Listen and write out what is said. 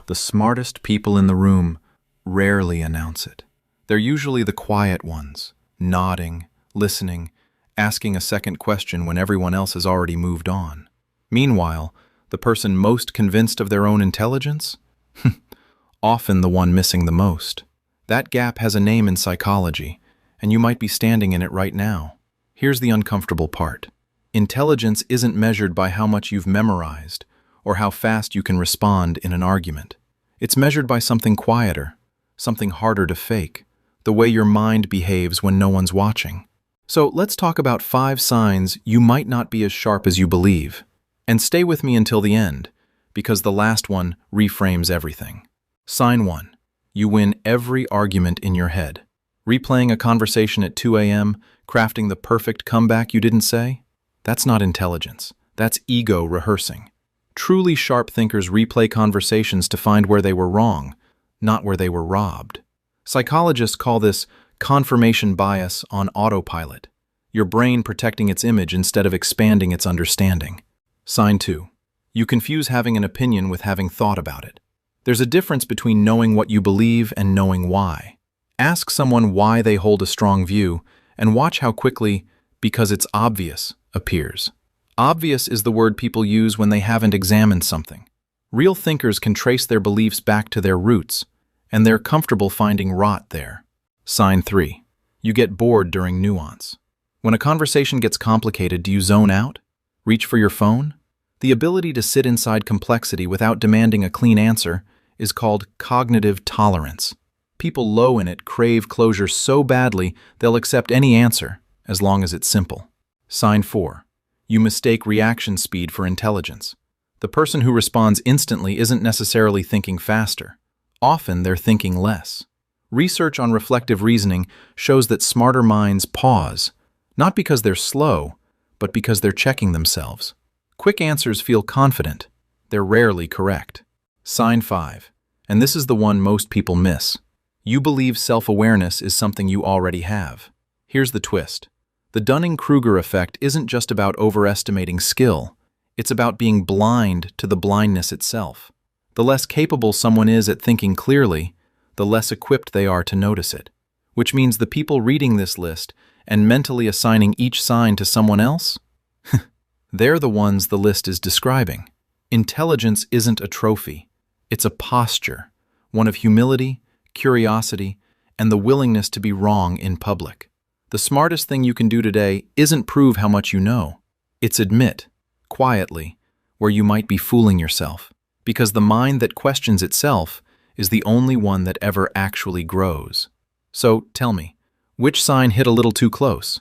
The smartest people in the room rarely announce it. They're usually the quiet ones, nodding, listening, asking a second question when everyone else has already moved on. Meanwhile, the person most convinced of their own intelligence? Often the one missing the most. That gap has a name in psychology, and you might be standing in it right now. Here's the uncomfortable part. Intelligence isn't measured by how much you've memorized or how fast you can respond in an argument. It's measured by something quieter, something harder to fake, the way your mind behaves when no one's watching. So let's talk about 5 signs you might not be as sharp as you believe. And stay with me until the end, because the last one reframes everything. Sign 1. You win every argument in your head. Replaying a conversation at 2 a.m., crafting the perfect comeback you didn't say? That's not intelligence. That's ego rehearsing. Truly sharp thinkers replay conversations to find where they were wrong, not where they were robbed. Psychologists call this confirmation bias on autopilot, your brain protecting its image instead of expanding its understanding. Sign 2. You confuse having an opinion with having thought about it. There's a difference between knowing what you believe and knowing why. Ask someone why they hold a strong view, and watch how quickly, because it's obvious, appears. Obvious is the word people use when they haven't examined something. Real thinkers can trace their beliefs back to their roots, and they're comfortable finding rot there. Sign 3. You get bored during nuance. When a conversation gets complicated, do you zone out? Reach for your phone? The ability to sit inside complexity without demanding a clean answer is called cognitive tolerance. People low in it crave closure so badly they'll accept any answer, as long as it's simple. Sign 4. You mistake reaction speed for intelligence. The person who responds instantly isn't necessarily thinking faster. Often they're thinking less. Research on reflective reasoning shows that smarter minds pause, not because they're slow, but because they're checking themselves. Quick answers feel confident. They're rarely correct. Sign 5. And this is the one most people miss. You believe self-awareness is something you already have. Here's the twist. The Dunning-Kruger Effect isn't just about overestimating skill. It's about being blind to the blindness itself. The less capable someone is at thinking clearly, the less equipped they are to notice it. Which means the people reading this list and mentally assigning each sign to someone else? They're the ones the list is describing. Intelligence isn't a trophy. It's a posture, one of humility, curiosity, and the willingness to be wrong in public. The smartest thing you can do today isn't prove how much you know. It's admit, quietly, where you might be fooling yourself. Because the mind that questions itself is the only one that ever actually grows. So tell me, which sign hit a little too close?